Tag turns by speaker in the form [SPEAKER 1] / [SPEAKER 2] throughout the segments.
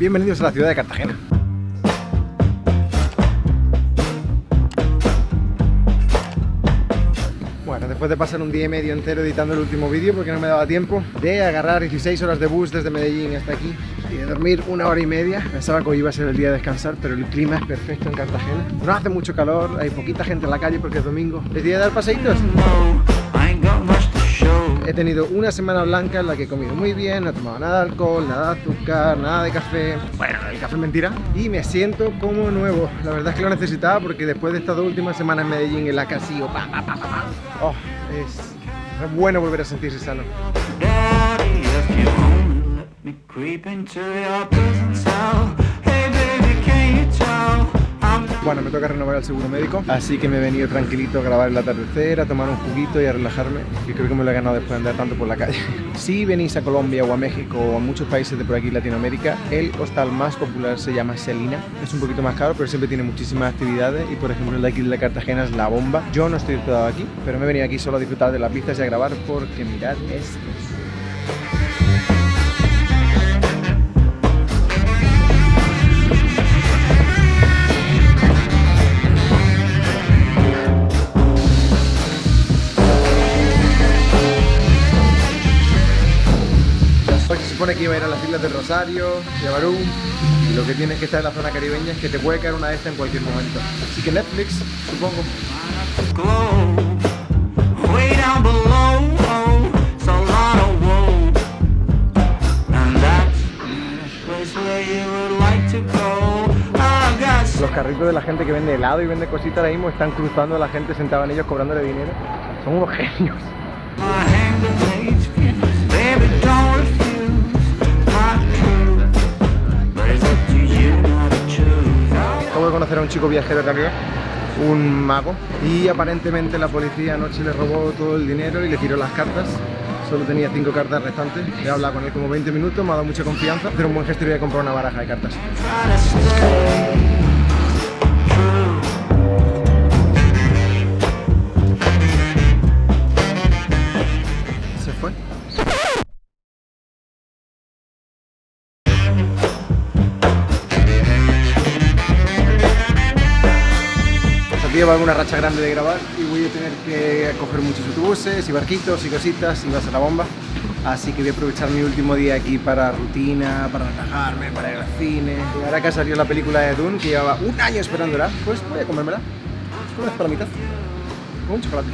[SPEAKER 1] bienvenidos a la ciudad de Cartagena. Bueno, después de pasar un día y medio entero editando el último vídeo porque no me daba tiempo, de agarrar 16 horas de bus desde Medellín hasta aquí y de dormir 1 hora y media, pensaba que hoy iba a ser el día de descansar, pero el clima es perfecto en Cartagena. No hace mucho calor, hay poquita gente en la calle porque es domingo. ¿Es día de dar paseitos? He tenido una semana blanca en la que he comido muy bien, no he tomado nada de alcohol, nada de azúcar, nada de café. Bueno, el café es mentira. Y me siento como nuevo. La verdad es que lo necesitaba porque después de estas 2 últimas semanas en Medellín, en la Casillo, oh, es bueno volver a sentirse sano. Bueno, me toca renovar el seguro médico, así que me he venido tranquilito a grabar el atardecer, a tomar un juguito y a relajarme, que creo que me lo he ganado después de andar tanto por la calle. Si venís a Colombia o a México o a muchos países de por aquí Latinoamérica, el hostal más popular se llama Celina. Es un poquito más caro, pero siempre tiene muchísimas actividades y por ejemplo el de aquí de la Cartagena es La Bomba. Yo no estoy hospedado aquí, pero me he venido aquí solo a disfrutar de las vistas y a grabar porque mirad esto. Se supone que iba a ir a las Islas del Rosario y a Barú, y lo que tienes que estar en la zona caribeña es que te puede caer una de estas en cualquier momento. Así que Netflix, supongo. Los carritos de la gente que vende helado y vende cositas ahora mismo están cruzando a la gente sentada en ellos cobrándole dinero. Son unos genios. Acabo de conocer a un chico viajero de arriba, un mago, y aparentemente la policía anoche le robó todo el dinero y le tiró las cartas. Solo tenía 5 cartas restantes. He hablado con él como 20 minutos, me ha dado mucha confianza. Hacer un buen gesto y voy a comprar una baraja de cartas. Se fue. Lleva alguna racha grande de grabar y voy a tener que coger muchos autobuses y barquitos y cositas y va a ser la bomba. Así que voy a aprovechar mi último día aquí para rutina, para relajarme, para ir al cine. Y ahora que salió la película de Dune, que llevaba 1 año esperándola, pues voy a comérmela. Una vez para la mitad. Con un chocolate.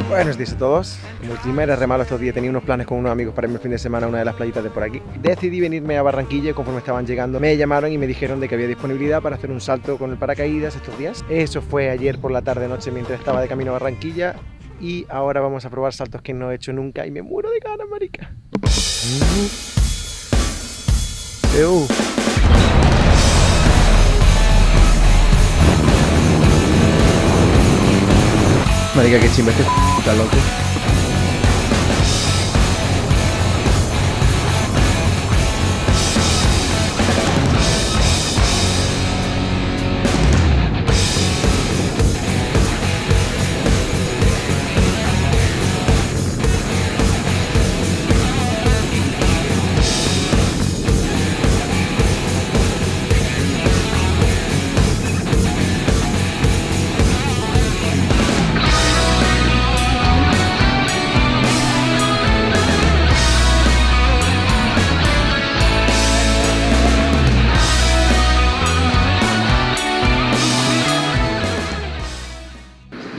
[SPEAKER 1] Buenos días a todos. Como el clima era re malo estos días, tenía unos planes con unos amigos para irme el fin de semana a una de las playitas de por aquí. Decidí venirme a Barranquilla y conforme estaban llegando me llamaron y me dijeron de que había disponibilidad para hacer un salto con el paracaídas estos días. Eso fue ayer por la tarde-noche mientras estaba de camino a Barranquilla y ahora vamos a probar saltos que no he hecho nunca y me muero de ganas, marica. Marica, que chimba este puta loco.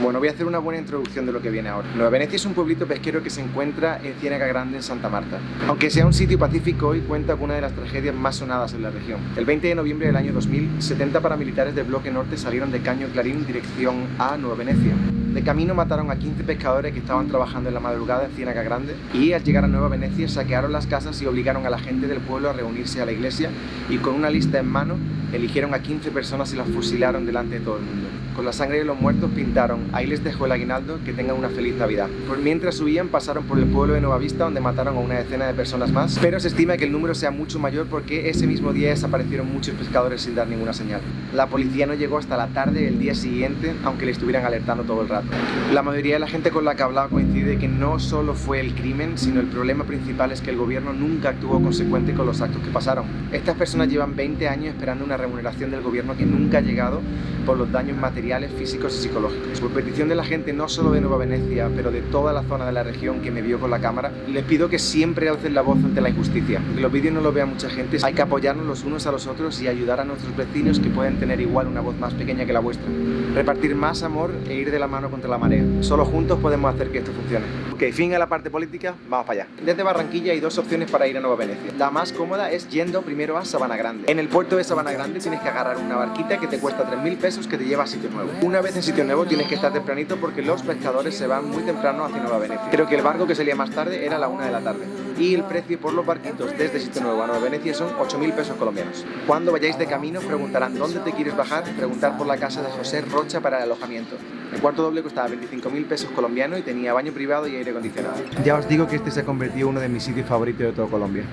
[SPEAKER 1] Bueno, voy a hacer una buena introducción de lo que viene ahora. Nueva Venecia es un pueblito pesquero que se encuentra en Ciénaga Grande, en Santa Marta. Aunque sea un sitio pacífico, hoy cuenta con una de las tragedias más sonadas en la región. El 20 de noviembre del año 2000, 70 paramilitares del Bloque Norte salieron de Caño Clarín dirección a Nueva Venecia. De camino mataron a 15 pescadores que estaban trabajando en la madrugada en Ciénaga Grande y al llegar a Nueva Venecia saquearon las casas y obligaron a la gente del pueblo a reunirse a la iglesia y con una lista en mano eligieron a 15 personas y las fusilaron delante de todo el mundo. Con la sangre de los muertos pintaron "Ahí les dejo el aguinaldo, que tengan una feliz Navidad". Mientras huían pasaron por el pueblo de Nueva Vista donde mataron a una decena de personas más, pero se estima que el número sea mucho mayor porque ese mismo día desaparecieron muchos pescadores sin dar ninguna señal. La policía no llegó hasta la tarde del día siguiente, aunque le estuvieran alertando todo el rato. La mayoría de la gente con la que he hablado coincide que no solo fue el crimen, sino el problema principal es que el gobierno nunca actuó consecuente con los actos que pasaron. Estas personas llevan 20 años esperando una remuneración del gobierno que nunca ha llegado por los daños materiales, físicos y psicológicos. Por petición de la gente no solo de Nueva Venecia, pero de toda la zona de la región que me vio con la cámara, les pido que siempre alcen la voz ante la injusticia. Que los vídeos no los vea mucha gente, hay que apoyarnos los unos a los otros y ayudar a nuestros vecinos que pueden tener igual una voz más pequeña que la vuestra. Repartir más amor e ir de la mano contra la marea. Solo juntos podemos hacer que esto funcione. Ok, fin a la parte política, vamos para allá. Desde Barranquilla hay dos opciones para ir a Nueva Venecia. La más cómoda es yendo primero a Sabana Grande. En el puerto de Sabana Grande tienes que agarrar una barquita que te cuesta 3.000 pesos que te lleva a Sitio Nuevo. Una vez en Sitio Nuevo tienes que estar tempranito porque los pescadores se van muy temprano hacia Nueva Venecia. Creo que el barco que salía más tarde era a la 1 de la tarde. Y el precio por los barquitos desde Sitio Nuevo a Nueva Venecia son 8.000 pesos colombianos. Cuando vayáis de camino preguntarán dónde te quieres bajar, preguntar por la casa de José Rocha para el alojamiento. El cuarto doble costaba 25.000 pesos colombianos y tenía baño privado y aire acondicionado. Ya os digo que este se ha convertido en uno de mis sitios favoritos de todo Colombia.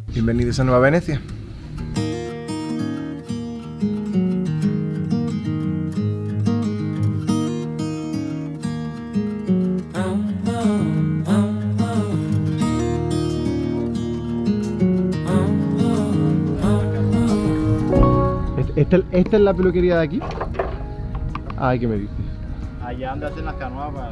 [SPEAKER 1] Bienvenidos a Nueva Venecia. ¿Esta es la peluquería de aquí? Ay, ¿qué me dices?
[SPEAKER 2] Allá donde hacen las canoas para...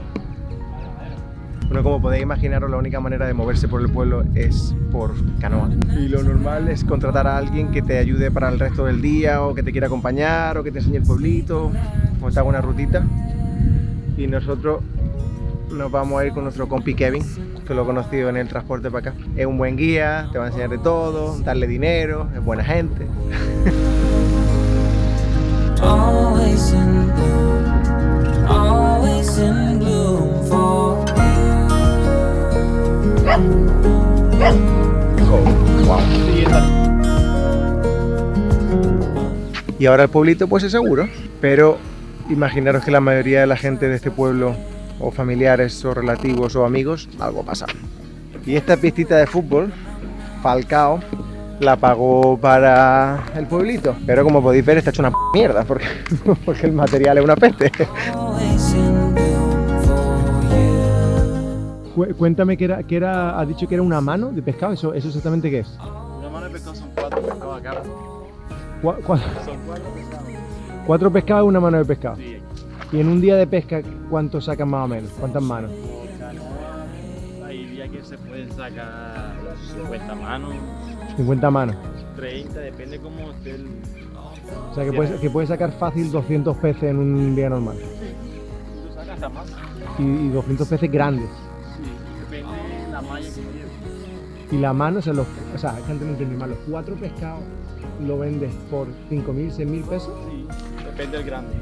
[SPEAKER 1] Bueno, como podéis imaginaros, la única manera de moverse por el pueblo es por canoa. Y lo normal es contratar a alguien que te ayude para el resto del día, o que te quiera acompañar, o que te enseñe el pueblito, o te haga una rutita. Y nosotros nos vamos a ir con nuestro compi Kevin, que lo he conocido en el transporte para acá. Es un buen guía, te va a enseñar de todo, darle dinero, es buena gente.
[SPEAKER 3] Always in bloom, always in bloom for
[SPEAKER 1] Y ahora el pueblito pues es seguro, pero imaginaros que la mayoría de la gente de este pueblo, o familiares, o relativos, o amigos, algo pasa. Y esta pistita de fútbol, Falcao, la pagó para el pueblito, pero como podéis ver está hecho una mierda porque el material es una peste. Cuéntame que era, has dicho que era una mano de pescado, ¿eso exactamente qué es?
[SPEAKER 2] Una mano de pescado son 4 pescados acá.
[SPEAKER 1] Son
[SPEAKER 2] 4 pescados.
[SPEAKER 1] 4 pescados y una mano de pescado.
[SPEAKER 2] Sí.
[SPEAKER 1] Y en un día de pesca, ¿cuánto sacan más o menos? ¿Cuántas manos?
[SPEAKER 2] Hay días que se pueden sacar 50 manos.
[SPEAKER 1] 50 manos.
[SPEAKER 2] 30, depende cómo esté el...
[SPEAKER 1] O sea que puedes sacar fácil 200 peces en un día normal.
[SPEAKER 2] Sí, tú sacas hasta más.
[SPEAKER 1] Y 200 peces grandes.
[SPEAKER 2] Sí, depende de la malla que lleves.
[SPEAKER 1] Y la mano, o sea, es que antes no entendí mal, los 4 pescados lo vendes por 5.000, 6.000 pesos.
[SPEAKER 2] Sí, depende del grande.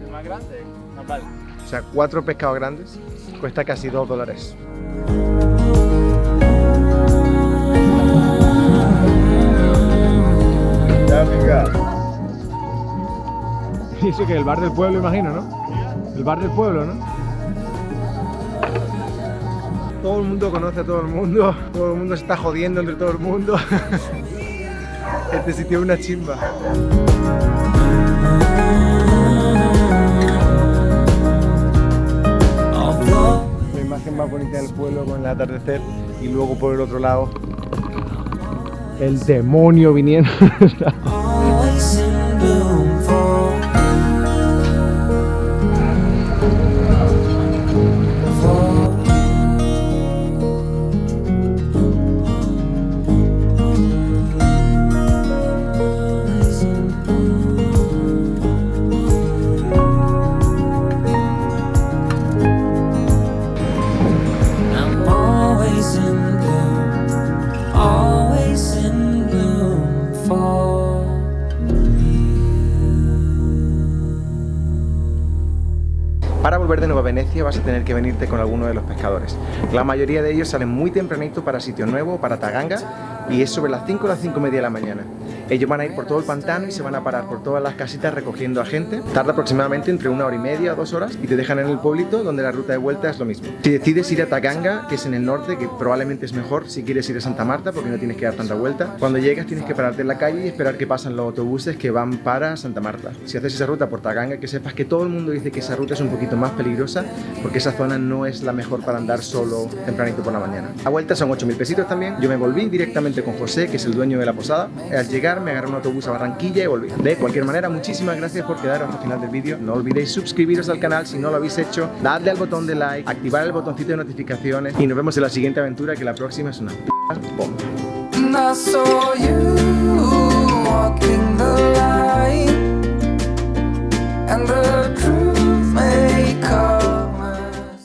[SPEAKER 2] El más grande, más vale.
[SPEAKER 1] O sea, 4 pescados grandes cuesta casi $2. Y eso que el bar del pueblo, imagino, ¿no? El bar del pueblo, ¿no? Todo el mundo conoce a todo el mundo se está jodiendo entre todo el mundo. Este sitio es una chimba. La imagen más bonita del pueblo con el atardecer y luego por el otro lado el demonio viniendo.
[SPEAKER 3] always in bloom for I'm always in bloom, always in bloom for
[SPEAKER 1] Para volver de Nueva Venecia vas a tener que venirte con alguno de los pescadores. La mayoría de ellos salen muy tempranito para Sitio Nuevo, para Taganga, y es sobre las 5 o las 5:30 de la mañana. Ellos van a ir por todo el pantano y se van a parar por todas las casitas recogiendo a gente. Tarda aproximadamente entre 1h30 o 2 horas y te dejan en el pueblito donde la ruta de vuelta es lo mismo. Si decides ir a Taganga, que es en el norte, que probablemente es mejor si quieres ir a Santa Marta porque no tienes que dar tanta vuelta, cuando llegas tienes que pararte en la calle y esperar que pasen los autobuses que van para Santa Marta. Si haces esa ruta por Taganga, que sepas que todo el mundo dice que esa ruta es un poquito más peligrosa porque esa zona no es la mejor para andar solo tempranito por la mañana. La vuelta son 8.000 pesitos también. Yo me volví directamente con José, que es el dueño de la posada. Al llegar me agarré un autobús a Barranquilla y volví. De cualquier manera, muchísimas gracias por quedaros hasta el final del vídeo. No olvidéis suscribiros al canal si no lo habéis hecho, darle al botón de like, activar el botoncito de notificaciones y nos vemos en la siguiente aventura, que la próxima es una bomba.
[SPEAKER 3] And I saw you walking the line, and the truth